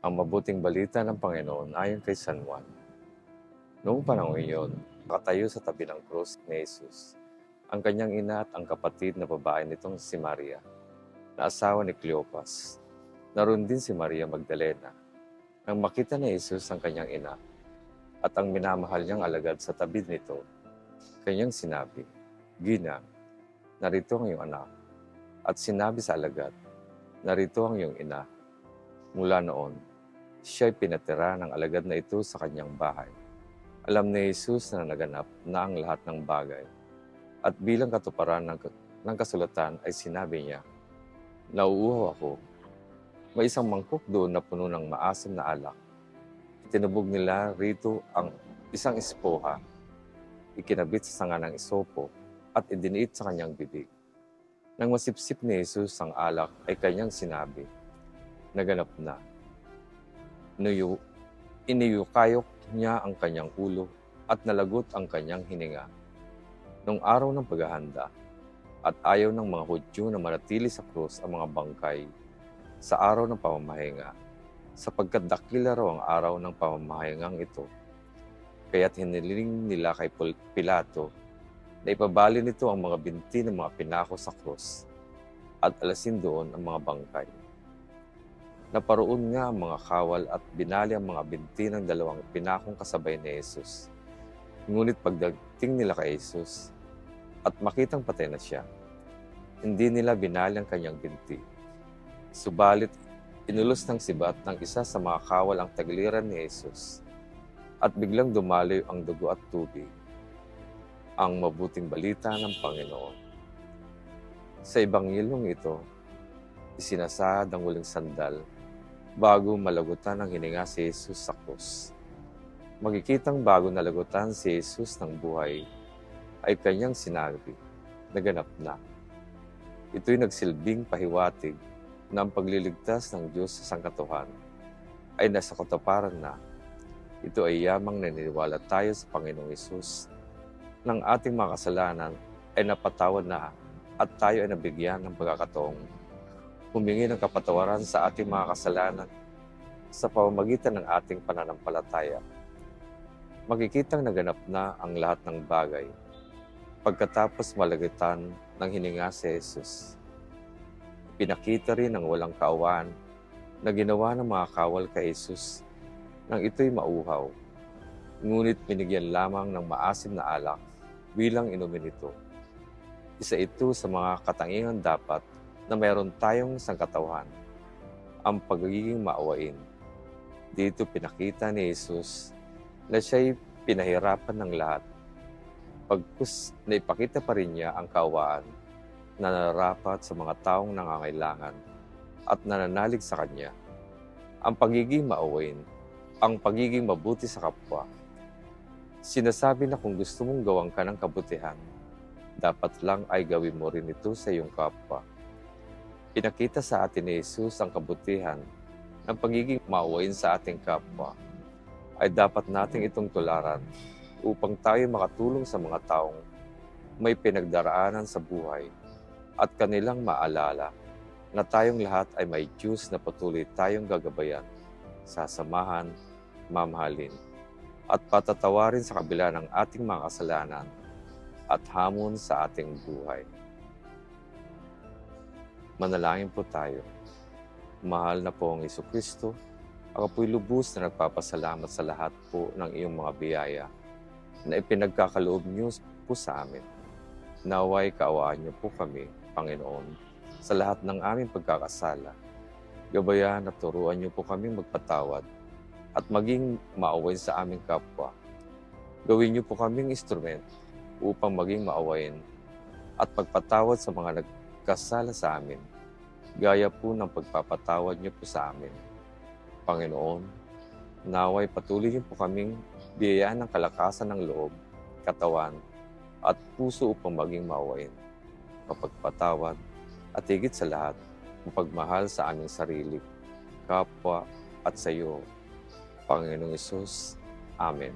Ang mabuting balita ng Panginoon ayon kay San Juan. Noong panahon iyon, nakatayo sa tabi ng krus ni Jesus, ang kanyang ina at ang kapatid na babae nitong si Maria, na asawa ni Cleopas. Naroon din si Maria Magdalena. Nang makita ni Jesus ang kanyang ina at ang minamahal niyang alagad sa tabi nito, kanyang sinabi, "Ginang, narito ang iyong anak." At sinabi sa alagad, "Narito ang iyong ina." Mula noon, siya'y pinatira ng alagad na ito sa kanyang bahay. Alam ni Jesus na naganap na ang lahat ng bagay. At bilang katuparan ng kasulatan ay sinabi niya, "Nauuhaw ako." May isang mangkok doon na puno ng maasim na alak. Itinubog nila rito ang isang espoha, ikinabit sa sanga ng isopo, at idiniit sa kanyang bibig. Nang masipsip ni Jesus ang alak ay kanyang sinabi, "Naganap na." Iniyukayok niya ang kanyang ulo at nalagot ang kanyang hininga. Nung araw ng paghahanda, at ayaw ng mga Hudyo na manatili sa krus ang mga bangkay sa araw ng pamamahinga, sapagkat dakila raw ang araw ng pamamahingang ito. Kaya't hiniling nila kay Pilato na ipabali nito ang mga binti ng mga pinako sa krus at alasin doon ang mga bangkay. Naparoon nga ang mga kawal at binali ang mga binti ng dalawang pinakong kasabay ni Jesus. Ngunit pagdating nila kay Jesus at makitang patay na siya, hindi nila binali ang kanyang binti. Subalit, inulos ng sibat ng isa sa mga kawal ang tagliran ni Jesus at biglang dumaloy ang dugo at tubig. Ang mabuting balita ng Panginoon. Sa Ebanghelong ito, isinasad ang huling sandal bago malagutan ang hininga si Jesus sa krus. Makikitang bago nalagutan si Jesus ng buhay, ay kanyang sinabi, "Naganap na." Ito'y nagsilbing pahiwatig na ang pagliligtas ng Diyos sa sangkatuhan ay nasa katuparan na. Ito ay yamang naniniwala tayo sa Panginoong Hesus ng ating mga kasalanan ay napatawad na at tayo ay nabigyan ng pagkakataong humingi ng kapatawaran sa ating mga kasalanan sa pamamagitan ng ating pananampalataya. Makikitang naganap na ang lahat ng bagay pagkatapos malagitan ng hininga si Jesus. Pinakita rin ang walang kaawaan na ginawa ng mga kawal kay Jesus nang ito'y mauhaw. Ngunit binigyan lamang ng maasim na alak bilang inumin ito. Isa ito sa mga katangian dapat na mayroon tayong sangkatauhan, ang pagiging maawain. Dito pinakita ni Jesus na siya'y pinahirapan ng lahat. Pagkus na ipakita pa rin niya ang kaawaan na nararapat sa mga taong nangangailangan at nananalig sa Kanya. Ang pagiging maawain, ang pagiging mabuti sa kapwa. Sinasabi na kung gusto mong gawang ka ng kabutihan, dapat lang ay gawin mo rin ito sa iyong kapwa. Pinakita sa atin ni Jesus ang kabutihan ng pagiging maawain sa ating kapwa, ay dapat nating itong tularan upang tayo makatulong sa mga taong may pinagdaraanan sa buhay at kanilang maalala na tayong lahat ay may Diyos na patuloy tayong gagabayan, sasamahan, mamahalin, at patatawarin sa kabila ng ating mga kasalanan at hamon sa ating buhay. Manalangin po tayo. Mahal na po ang Jesucristo, ako po'y lubos na nagpapasalamat sa lahat po ng iyong mga biyaya na ipinagkakaloob niyo po sa amin. Naway kaawaan niyo po kami, Panginoon, sa lahat ng aming pagkakasala. Gabayan at turuan niyo po kaming magpatawad at maging maawain sa aming kapwa. Gawin niyo po kaming instrument upang maging maawain at pagpatawad sa mga nagkasala sa amin, gaya po ng pagpapatawad niyo po sa amin. Panginoon, naway patuloy niyo po kaming biyayaan ng kalakasan ng loob, katawan, at puso upang maging maawain, mapagpatawad, at higit sa lahat, mapagmahal sa aming sarili, kapwa, at sa iyo, Panginoong Hesus. Amen.